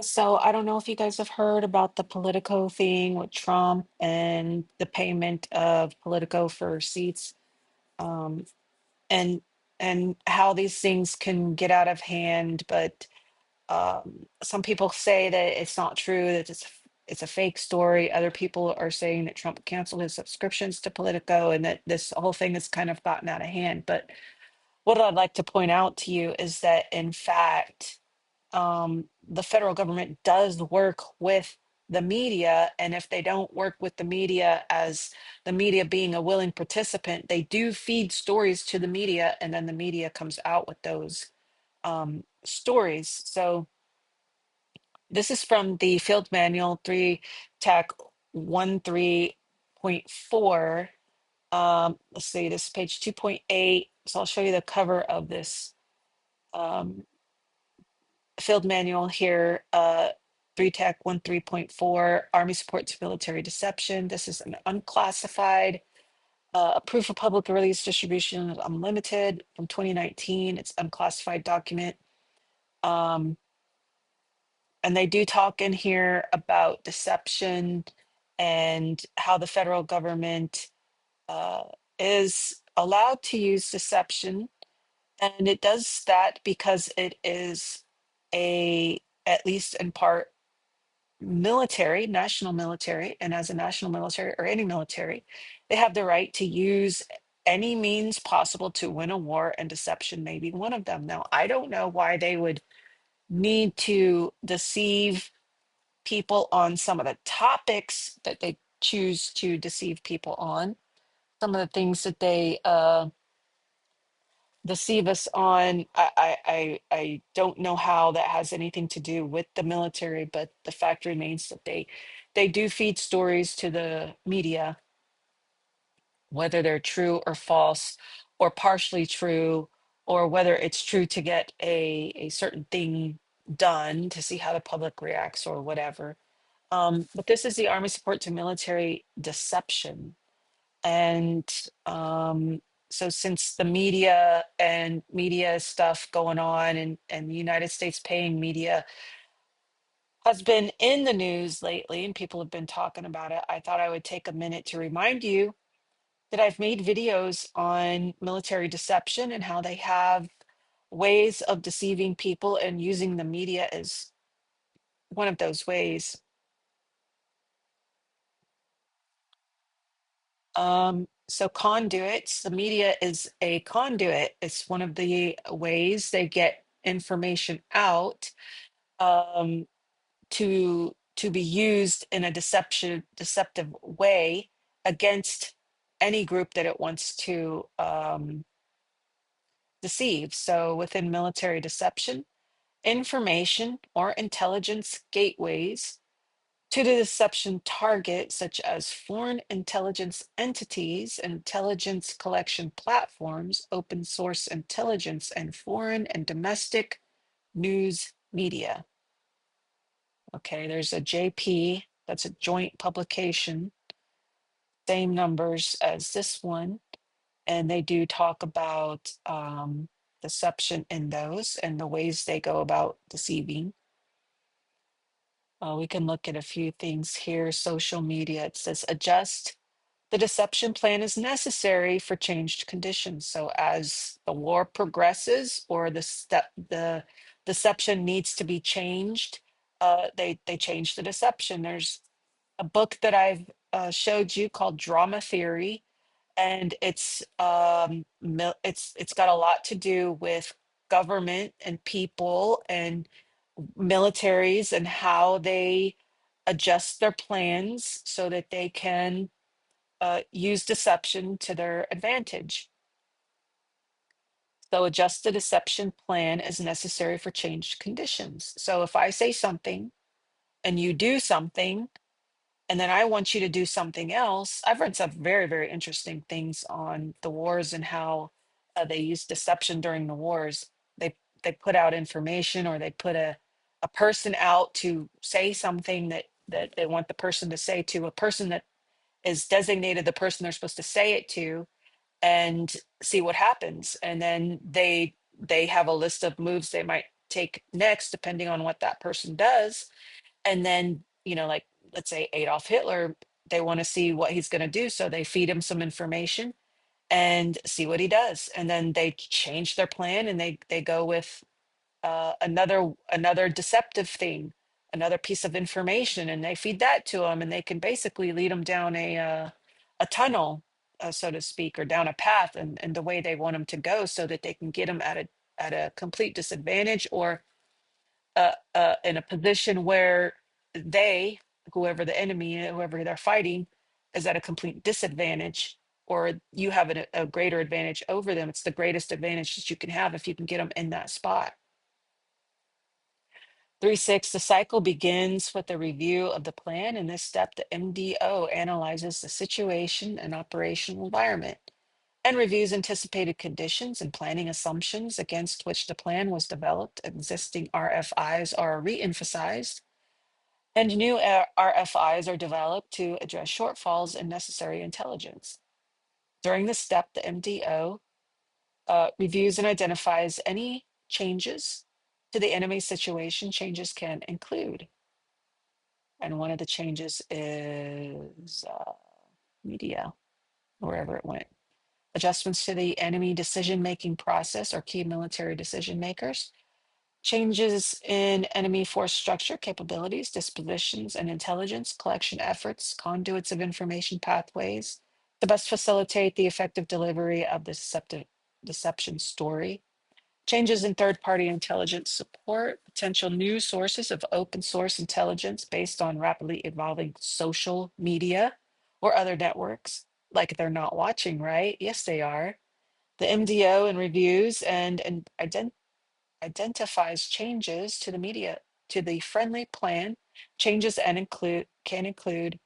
So I don't know if you guys have heard about the Politico thing with Trump and the payment of Politico for seats, um, and how these things can get out of hand. But some people say that it's not true, that it's a fake story. Other people are saying that Trump canceled his subscriptions to Politico and that this whole thing has kind of gotten out of hand. But what I'd like to point out to you is that, in fact, the federal government does work with the media. And if they don't work with the media as the media being a willing participant, they do feed stories to the media, and then the media comes out with those stories. So this is from the field manual 3 TAC 13.4. Let's see, this is page 2.8. So I'll show you the cover of this um, field manual here, 3 TAC 13.4, Army supports military deception. This is an unclassified, approved for public release distribution of unlimited from 2019. It's unclassified document. Um, and they do talk in here about deception and how the federal government uh, is allowed to use deception. And it does that because it is at least in part, military, national military, and as a national military or any military, they have the right to use any means possible to win a war, and deception may be one of them. Now, I don't know why they would need to deceive people on some of the topics that they choose to deceive people on. Some of the things that they deceive us on, I don't know how that has anything to do with the military, but the fact remains that they do feed stories to the media, whether they're true or false or partially true, or whether it's true to get a certain thing done to see how the public reacts or whatever. But this is the Army support to military deception. And so since the media and media stuff going on, and the United States paying media has been in the news lately and people have been talking about it, I thought I would take a minute to remind you that I've made videos on military deception and how they have ways of deceiving people, and using the media as one of those ways. So conduits, the media is a conduit. It's one of the ways they get information out, um, to be used in a deceptive way against any group that it wants to deceive. So within military deception, information or intelligence gateways to the deception target, such as foreign intelligence entities, intelligence collection platforms, open source intelligence, and foreign and domestic news media. Okay, there's a JP, that's a joint publication, same numbers as this one. And they do talk about deception in those and the ways they go about deceiving. We can look at a few things here. Social media, it says adjust. The deception plan is necessary for changed conditions. So as the war progresses or the deception needs to be changed, they change the deception. There's a book that I've showed you called Drama Theory, and it's got a lot to do with government and people and militaries and how they adjust their plans so that they can use deception to their advantage. So adjust the deception plan as necessary for changed conditions. So if I say something and you do something, and then I want you to do something else. I've read some very, very interesting things on the wars and how they use deception during the wars. They put out information, or they put a person out to say something that they want the person to say to a person that is designated the person they're supposed to say it to, and see what happens. And then they have a list of moves they might take next, depending on what that person does. And then, like, let's say Adolf Hitler, they want to see what he's going to do. So they feed him some information and see what he does. And then they change their plan and they go with another deceptive thing, another piece of information, and they feed that to them, and they can basically lead them down a tunnel, so to speak, or down a path, and the way they want them to go, so that they can get them at a complete disadvantage, or in a position where they, whoever the enemy, whoever they're fighting, is at a complete disadvantage, or you have a greater advantage over them. It's the greatest advantage that you can have if you can get them in that spot. 3.6, the cycle begins with a review of the plan. In this step, the MDO analyzes the situation and operational environment and reviews anticipated conditions and planning assumptions against which the plan was developed. Existing RFIs are re-emphasized, and new RFIs are developed to address shortfalls in necessary intelligence. During this step, the MDO reviews and identifies any changes to the enemy situation. Changes can include, and one of the changes is media, wherever it went. Adjustments to the enemy decision-making process or key military decision makers. Changes in enemy force structure, capabilities, dispositions, and intelligence collection efforts, conduits of information pathways to best facilitate the effective delivery of the deception story. Changes in third-party intelligence support, potential new sources of open source intelligence based on rapidly evolving social media or other networks. Like, they're not watching, right? Yes, they are. The MDO and reviews and identifies changes to the media, to the friendly plan. Changes can include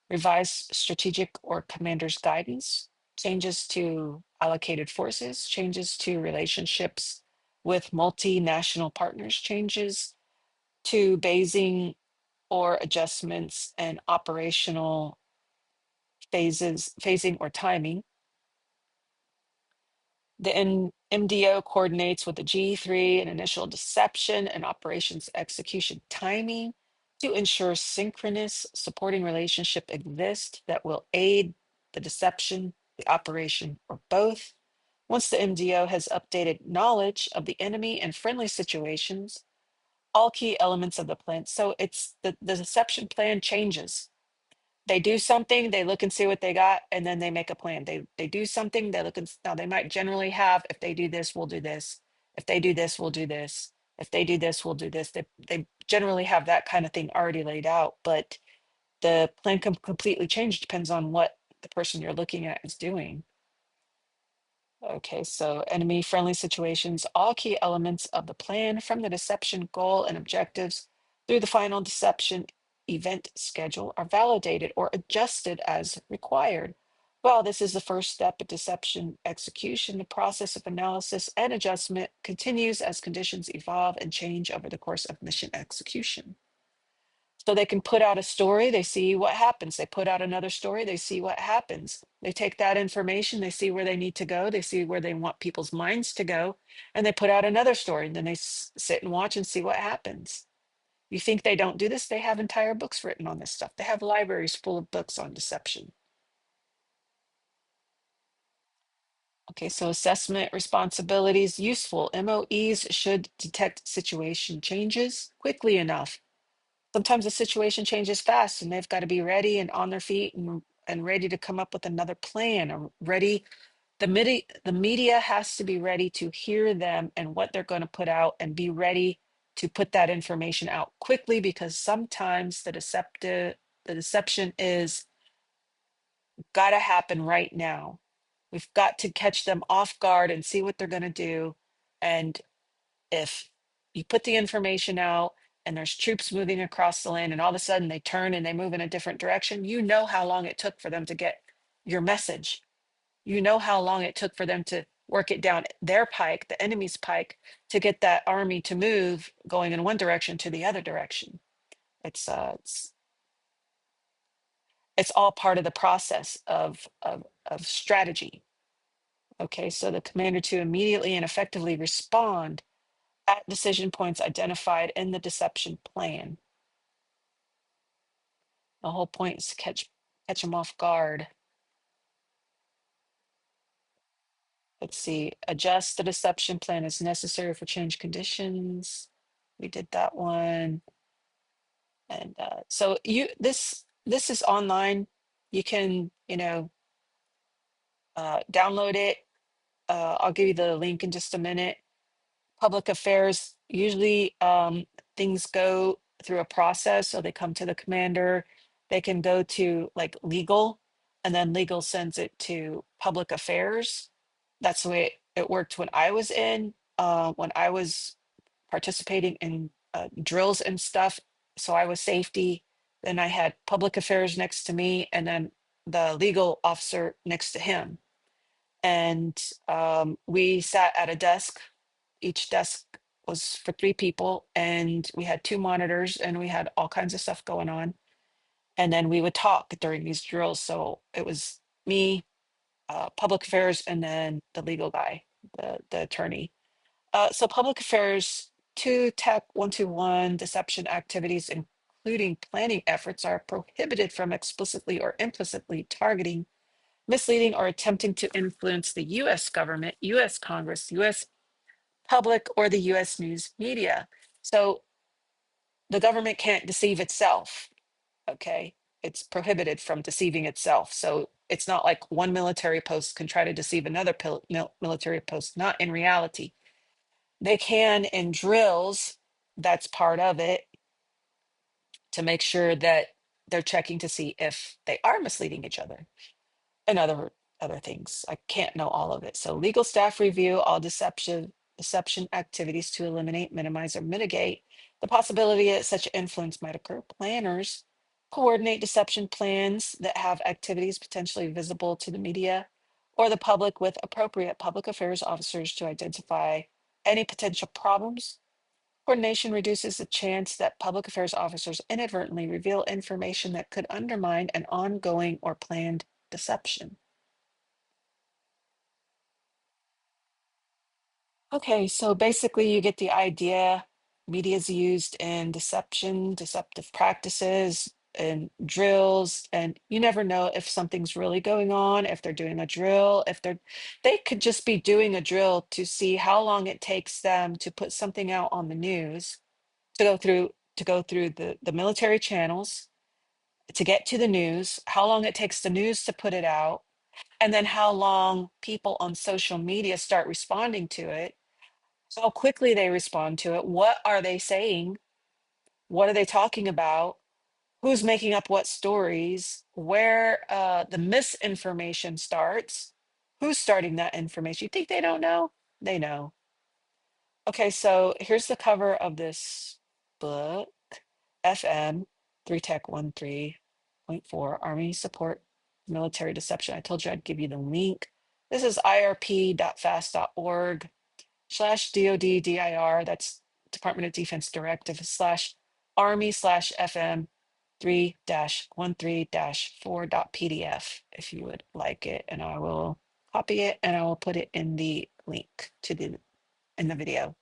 revised strategic or commander's guidance, changes to allocated forces, changes to relationships with multinational partners, changes to basing or adjustments and operational phasing or timing. The MDO coordinates with the G3 and initial deception and operations execution timing to ensure synchronous supporting relationship exists that will aid the deception, the operation, or both. Once the MDO has updated knowledge of the enemy and friendly situations, all key elements of the plan. So it's the deception plan changes. They do something, they look and see what they got, and then they make a plan. They do something, they look and now they might generally have, if they do this, we'll do this. If they do this, we'll do this. If they do this, we'll do this. They generally have that kind of thing already laid out, but the plan can completely change, depends on what the person you're looking at is doing. Okay, so enemy friendly situations, all key elements of the plan from the deception goal and objectives through the final deception event schedule are validated or adjusted as required. Well, this is the first step of deception execution. The process of analysis and adjustment continues as conditions evolve and change over the course of mission execution. So they can put out a story, they see what happens. They put out another story, they see what happens. They take that information, they see where they need to go, they see where they want people's minds to go, and they put out another story. And then they sit and watch and see what happens. You think they don't do this? They have entire books written on this stuff. They have libraries full of books on deception. Okay, so assessment responsibilities, useful. MOEs should detect situation changes quickly enough. Sometimes the situation changes fast and they've got to be ready and on their feet and ready to come up with another plan, or ready. The media has to be ready to hear them and what they're going to put out, and be ready to put that information out quickly, because sometimes the deception is got to happen right now. We've got to catch them off guard and see what they're going to do. And if you put the information out and there's troops moving across the land and all of a sudden they turn and they move in a different direction, you know how long it took for them to get your message. You know how long it took for them to work it down their pike, the enemy's pike, to get that army to move going in one direction to the other direction. It's all part of the process of strategy. Okay, so the commander to immediately and effectively respond at decision points identified in the deception plan. The whole point is to catch them off guard. Let's see, adjust the deception plan as necessary for change conditions. We did that one. And so this is online. You can, download it. I'll give you the link in just a minute. Public affairs, usually things go through a process. So they come to the commander, they can go to like legal, and then legal sends it to public affairs. That's the way it worked when I was when I was participating in drills and stuff. So I was safety. Then I had public affairs next to me, and then the legal officer next to him. And we sat at a desk. Each desk was for three people, and we had two monitors, and we had all kinds of stuff going on. And then we would talk during these drills. So it was me, public affairs, and then the legal guy, the attorney. So public affairs, 2 Tech 121 deception activities, including planning efforts, are prohibited from explicitly or implicitly targeting, misleading, or attempting to influence the U.S. government, U.S. Congress, U.S. public, or the U.S. news media. So the government can't deceive itself, okay? It's prohibited from deceiving itself. So it's not like one military post can try to deceive another military post, not in reality. They can in drills, that's part of it, to make sure that they're checking to see if they are misleading each other and other things. I can't know all of it. So legal staff review all deception activities to eliminate, minimize, or mitigate the possibility that such influence might occur. Planners coordinate deception plans that have activities potentially visible to the media or the public with appropriate public affairs officers to identify any potential problems. Coordination reduces the chance that public affairs officers inadvertently reveal information that could undermine an ongoing or planned deception. Okay, so basically you get the idea. Media is used in deception, deceptive practices, and drills, and you never know if something's really going on, if they're doing a drill, they could just be doing a drill to see how long it takes them to put something out on the news, to go through the military channels, to get to the news, how long it takes the news to put it out, and then how long people on social media start responding to it, how quickly they respond to it, what are they saying, what are they talking about, who's making up what stories, where the misinformation starts, who's starting that information. You think they don't know? They know. Okay, so here's the cover of this book, FM 3Tech 13.4 Army Support Military Deception. I told you I'd give you the link. This is irp.fast.org/DOD-DIR. That's Department of Defense Directive/Army/FM 3-13-4.pdf if you would like it. And I will copy it and I will put it in the link to the in the video.